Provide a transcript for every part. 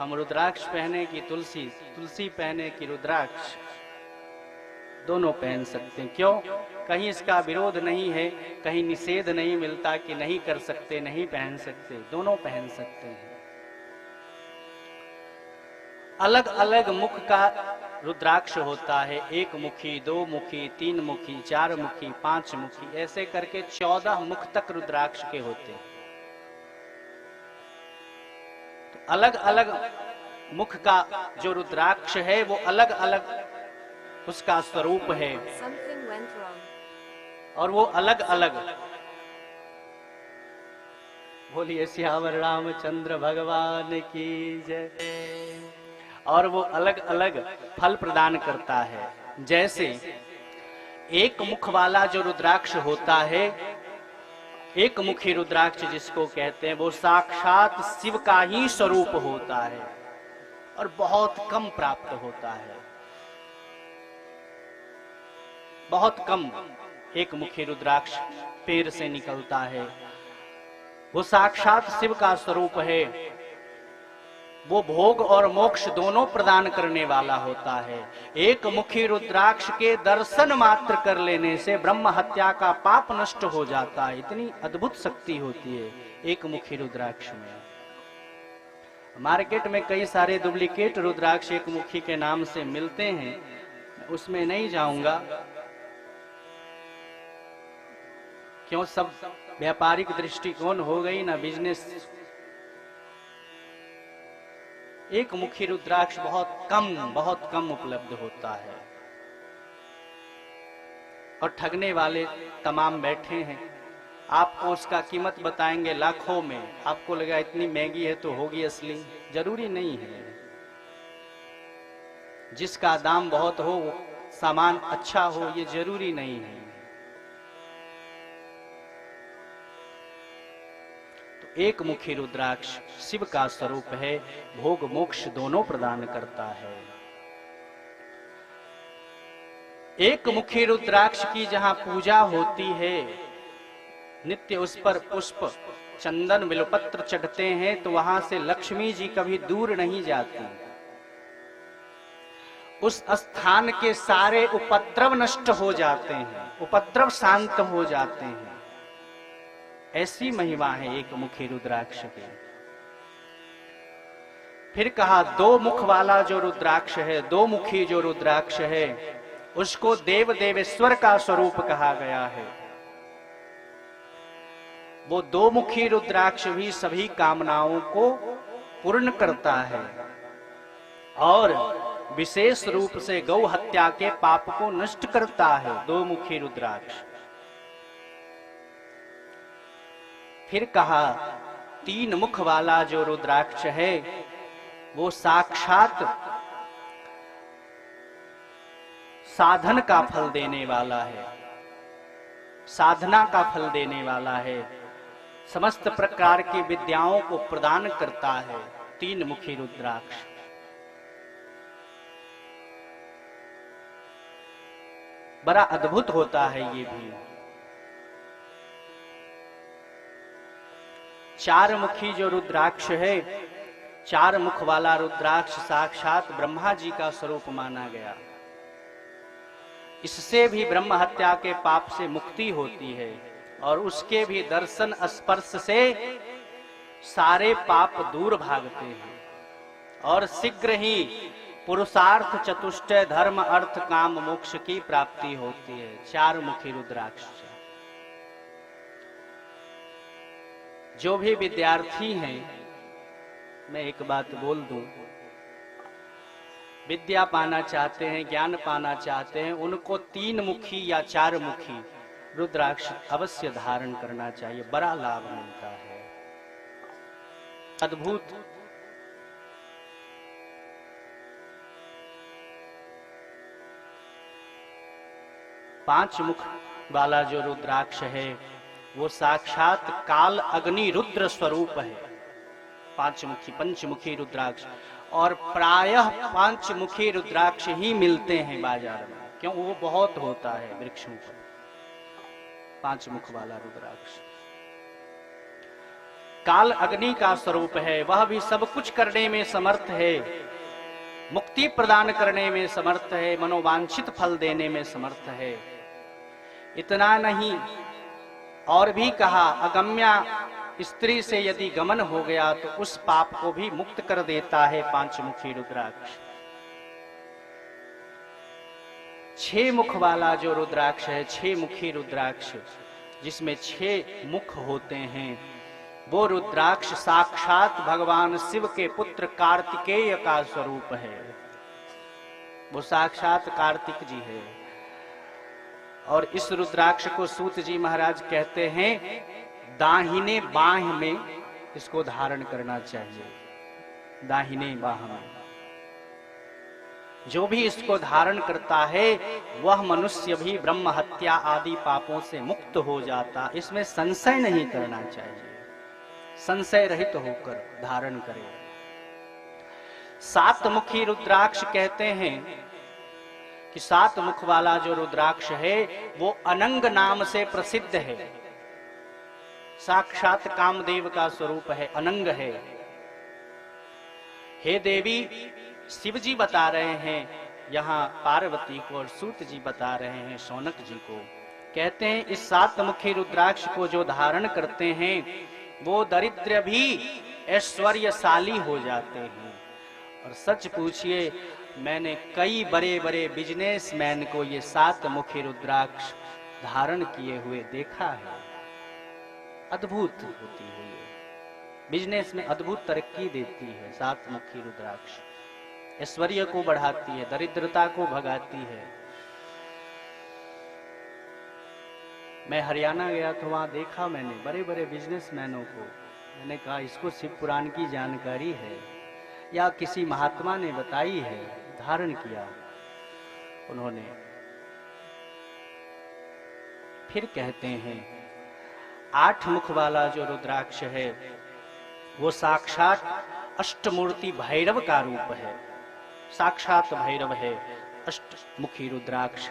हम रुद्राक्ष पहने कि तुलसी, तुलसी पहने कि रुद्राक्ष, दोनों पहन सकते हैं। क्यों? कहीं इसका विरोध नहीं है, कहीं निषेध नहीं मिलता कि नहीं कर सकते, नहीं पहन सकते, दोनों पहन सकते हैं। अलग अलग मुख का रुद्राक्ष होता है, एक मुखी, दो मुखी, तीन मुखी, चार मुखी, पांच मुखी, ऐसे करके 14 मुख तक रुद्राक्ष के होते हैं। तो अलग अलग मुख का जो रुद्राक्ष है वो अलग अलग उसका स्वरूप है और वो अलग अलग, बोलिए सियावर रामचंद्र भगवान की जय। और वो अलग अलग फल प्रदान करता है। जैसे एक मुख वाला जो रुद्राक्ष होता है, एक मुखी रुद्राक्ष जिसको कहते हैं, वो साक्षात शिव का ही स्वरूप होता है और बहुत कम प्राप्त होता है, बहुत कम एक मुखी रुद्राक्ष पेड़ से निकलता है। वो साक्षात शिव का स्वरूप है, वो भोग और मोक्ष दोनों प्रदान करने वाला होता है। एक मुखी रुद्राक्ष के दर्शन मात्र कर लेने से ब्रह्म हत्या का पाप नष्ट हो जाता है। इतनी अद्भुत शक्ति होती है एक मुखी रुद्राक्ष में। मार्केट में कई सारे डुप्लीकेट रुद्राक्ष एक मुखी के नाम से मिलते हैं, उसमें नहीं जाऊंगा, क्यों सब व्यापारिक दृष्टिकोण हो गई ना, बिजनेस। एक मुखी रुद्राक्ष बहुत कम उपलब्ध होता है और ठगने वाले तमाम बैठे हैं। आपको उसका कीमत बताएंगे लाखों में, आपको लगा इतनी महंगी है तो होगी असली, जरूरी नहीं है। जिसका दाम बहुत हो, सामान अच्छा हो, ये जरूरी नहीं है। एक मुखी रुद्राक्ष शिव का स्वरूप है, भोग मोक्ष दोनों प्रदान करता है। एक मुखी रुद्राक्ष की जहां पूजा होती है, नित्य उस पर पुष्प चंदन बिल्वपत्र चढ़ते हैं, तो वहां से लक्ष्मी जी कभी दूर नहीं जाती। उस स्थान के सारे उपद्रव नष्ट हो जाते हैं, उपद्रव शांत हो जाते हैं। ऐसी महिमा है एक मुखी रुद्राक्ष की। फिर कहा दो मुख वाला जो रुद्राक्ष है, दो मुखी जो रुद्राक्ष है, उसको देव देवेश्वर का स्वरूप कहा गया है। वो दो मुखी रुद्राक्ष भी सभी कामनाओं को पूर्ण करता है और विशेष रूप से गौ हत्या के पाप को नष्ट करता है, दो मुखी रुद्राक्ष। फिर कहा तीन मुख वाला जो रुद्राक्ष है, वो साक्षात साधन का फल देने वाला है, साधना का फल देने वाला है, समस्त प्रकार की विद्याओं को प्रदान करता है। तीन मुखी रुद्राक्ष बड़ा अद्भुत होता है। ये भी चार मुखी जो रुद्राक्ष है, चार मुख वाला रुद्राक्ष साक्षात ब्रह्मा जी का स्वरूप माना गया। इससे भी ब्रह्म हत्या के पाप से मुक्ति होती है और उसके भी दर्शन स्पर्श से सारे पाप दूर भागते हैं और शीघ्र ही पुरुषार्थ चतुष्टय धर्म अर्थ काम मोक्ष की प्राप्ति होती है। चार मुखी रुद्राक्ष। जो भी विद्यार्थी हैं, मैं एक बात बोल दूं, विद्या पाना चाहते हैं, ज्ञान पाना चाहते हैं, उनको तीन मुखी या चार मुखी रुद्राक्ष अवश्य धारण करना चाहिए, बड़ा लाभ मिलता है। अद्भुत। पांच मुख वाला जो रुद्राक्ष है, वो साक्षात काल अग्नि रुद्र स्वरूप है। पांचमुखी पंचमुखी रुद्राक्ष, और प्रायः पांचमुखी रुद्राक्ष ही मिलते हैं बाजार में, क्यों? वो बहुत होता है वृक्षों पर पांच मुख वाला रुद्राक्ष। काल अग्नि का स्वरूप है, वह भी सब कुछ करने में समर्थ है, मुक्ति प्रदान करने में समर्थ है, मनोवांछित फल देने में समर्थ है। इतना नहीं, और भी कहा, अगम्या स्त्री से यदि गमन हो गया तो उस पाप को भी मुक्त कर देता है पांचमुखी रुद्राक्ष। 6 मुख वाला जो रुद्राक्ष है, 6 मुखी रुद्राक्ष, जिसमें 6 मुख होते हैं, वो रुद्राक्ष साक्षात भगवान शिव के पुत्र कार्तिकेय का स्वरूप है। वो साक्षात कार्तिक जी है। और इस रुद्राक्ष को सूत जी महाराज कहते हैं, दाहिने बाह में इसको धारण करना चाहिए। दाहिने बाह में जो भी इसको धारण करता है वह मनुष्य भी ब्रह्म हत्या आदि पापों से मुक्त हो जाता। इसमें संशय नहीं करना चाहिए, संशय रहित होकर धारण करे। 7 मुखी रुद्राक्ष कहते हैं कि 7 मुख वाला जो रुद्राक्ष है वो अनंग नाम से प्रसिद्ध है। साक्षात कामदेव का स्वरूप है, अनंग है। हे देवी, शिव जी बता रहे हैं यहाँ पार्वती को, और सूत जी बता रहे हैं शौनक जी को। कहते हैं इस 7 मुखी रुद्राक्ष को जो धारण करते हैं वो दरिद्र भी ऐश्वर्यशाली हो जाते हैं। और सच पूछिए, मैंने कई बड़े बड़े बिजनेसमैन को ये 7 मुखी रुद्राक्ष धारण किए हुए देखा है। अद्भुत होती है ये, बिजनेस में अद्भुत तरक्की देती है 7 मुखी रुद्राक्ष। ऐश्वर्य को बढ़ाती है, दरिद्रता को भगाती है। मैं हरियाणा गया तो वहां देखा मैंने बड़े बड़े बिजनेसमैनों को। मैंने कहा इसको शिव पुराण की जानकारी है या किसी महात्मा ने बताई है, धारण किया उन्होंने। फिर कहते हैं 8 मुख वाला जो रुद्राक्ष है वो साक्षात अष्टमूर्ति भैरव का रूप है। साक्षात भैरव है अष्टमुखी रुद्राक्ष।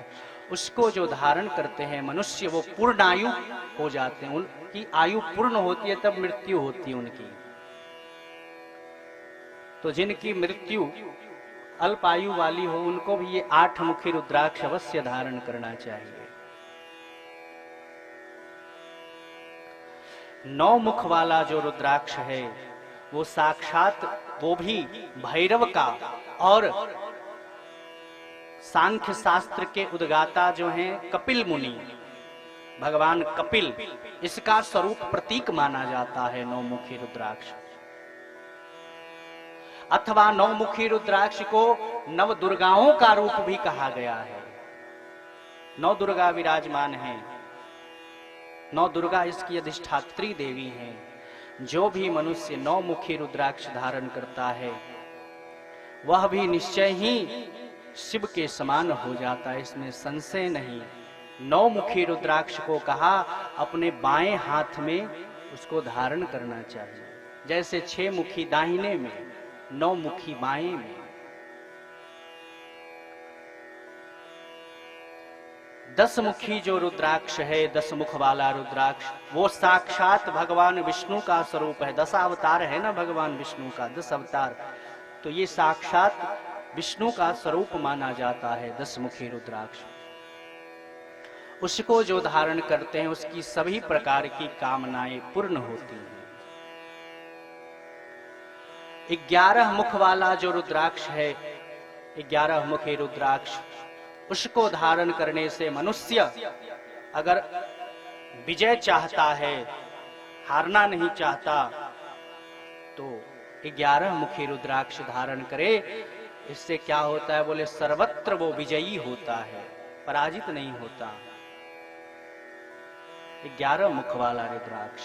उसको जो धारण करते हैं मनुष्य वो पूर्ण आयु हो जाते हैं। उनकी आयु पूर्ण होती है तब मृत्यु होती है उनकी। तो जिनकी मृत्यु अल्प आयु वाली हो उनको भी ये 8 मुखी रुद्राक्ष अवश्य धारण करना चाहिए। 9 मुख वाला जो रुद्राक्ष है वो साक्षात, वो भी भैरव का, और सांख्य शास्त्र के उद्गाता जो हैं कपिल मुनि, भगवान कपिल, इसका स्वरूप प्रतीक माना जाता है 9 मुखी रुद्राक्ष। अथवा 9 मुखी रुद्राक्ष को 9 दुर्गाओं का रूप भी कहा गया है। 9 दुर्गा विराजमान हैं। 9 दुर्गा इसकी अधिष्ठात्री देवी हैं। जो भी मनुष्य 9 मुखी रुद्राक्ष धारण करता है वह भी निश्चय ही शिव के समान हो जाता है, इसमें संशय नहीं। 9 मुखी रुद्राक्ष को कहा अपने बाएं हाथ में उसको धारण करना चाहिए। जैसे 6 मुखी दाहिने में, 9 मुखी बाएं में। 10 मुखी जो रुद्राक्ष है, 10 मुख वाला रुद्राक्ष, वो साक्षात भगवान विष्णु का स्वरूप है। 10 अवतार है ना भगवान विष्णु का, 10 अवतार, तो ये साक्षात विष्णु का स्वरूप माना जाता है 10 मुखी रुद्राक्ष। उसको जो धारण करते हैं उसकी सभी प्रकार की कामनाएं पूर्ण होती हैं। 11 मुख वाला जो रुद्राक्ष है, 11 मुखी रुद्राक्ष, उसको धारण करने से मनुष्य अगर विजय चाहता है, हारना नहीं चाहता, तो 11 मुखी रुद्राक्ष धारण करे। इससे क्या होता है बोले, सर्वत्र वो विजयी होता है, पराजित नहीं होता। 11 मुख वाला रुद्राक्ष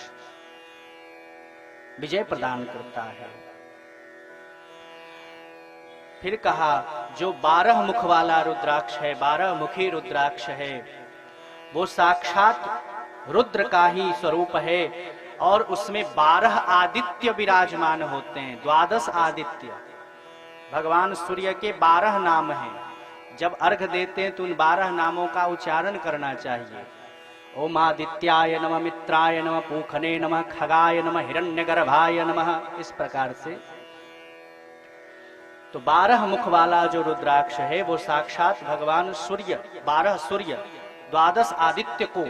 विजय प्रदान करता है। फिर कहा जो 12 मुख वाला रुद्राक्ष है, 12 मुखी रुद्राक्ष है, वो साक्षात रुद्र का ही स्वरूप है और उसमें 12 आदित्य विराजमान होते हैं। 12 आदित्य, भगवान सूर्य के 12 नाम हैं। जब अर्घ देते हैं तो उन 12 नामों का उच्चारण करना चाहिए। ओम आदित्याय नमः, मित्राय नमः, पूखने नमः, खगाय नमः, हिरण्यगर्भाय नमः। इस प्रकार से तो 12 मुख वाला जो रुद्राक्ष है वो साक्षात भगवान सूर्य, 12 सूर्य, 12 आदित्य को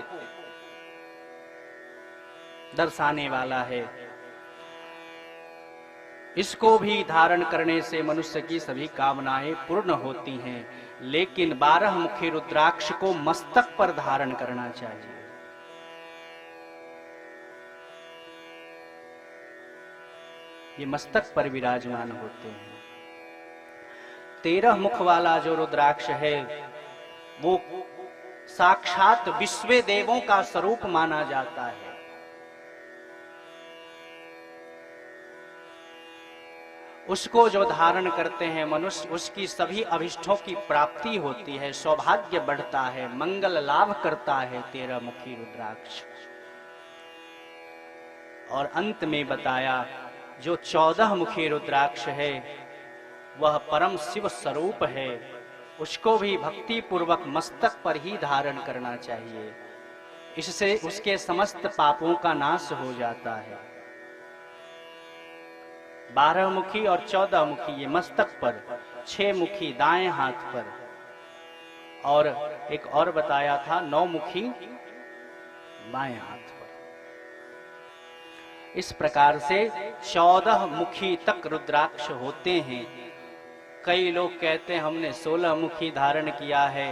दर्शाने वाला है। इसको भी धारण करने से मनुष्य की सभी कामनाएं पूर्ण होती हैं, लेकिन 12 मुखी रुद्राक्ष को मस्तक पर धारण करना चाहिए। ये मस्तक पर विराजमान होते हैं। 13 मुख वाला जो रुद्राक्ष है वो साक्षात विश्व देवों का स्वरूप माना जाता है। उसको जो धारण करते हैं मनुष्य, उसकी सभी अभिष्टों की प्राप्ति होती है, सौभाग्य बढ़ता है, मंगल लाभ करता है 13 मुखी रुद्राक्ष। और अंत में बताया जो 14 मुखी रुद्राक्ष है वह परम शिव स्वरूप है, उसको भी भक्ति पूर्वक मस्तक पर ही धारण करना चाहिए। इससे उसके समस्त पापों का नाश हो जाता है। 12 मुखी और 14 मुखी ये मस्तक पर, 6 मुखी दाएं हाथ पर, और एक और बताया था 9 मुखी बाएं हाथ पर। इस प्रकार से 14 मुखी तक रुद्राक्ष होते हैं। कई लोग कहते हैं हमने 16 मुखी धारण किया है,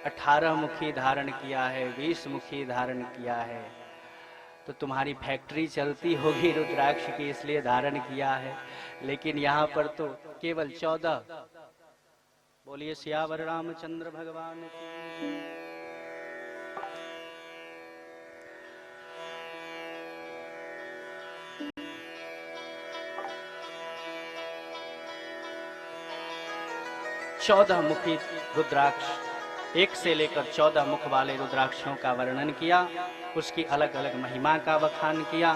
18 मुखी धारण किया है, 20 मुखी धारण किया है। तो तुम्हारी फैक्ट्री चलती होगी रुद्राक्ष की, इसलिए धारण किया है, लेकिन यहाँ पर तो केवल 14। बोलिए सियावर रामचंद्र भगवान की। चौदह मुखी रुद्राक्ष, 1 से लेकर 14 मुख वाले रुद्राक्षों का वर्णन किया, उसकी अलग अलग महिमा का बखान किया।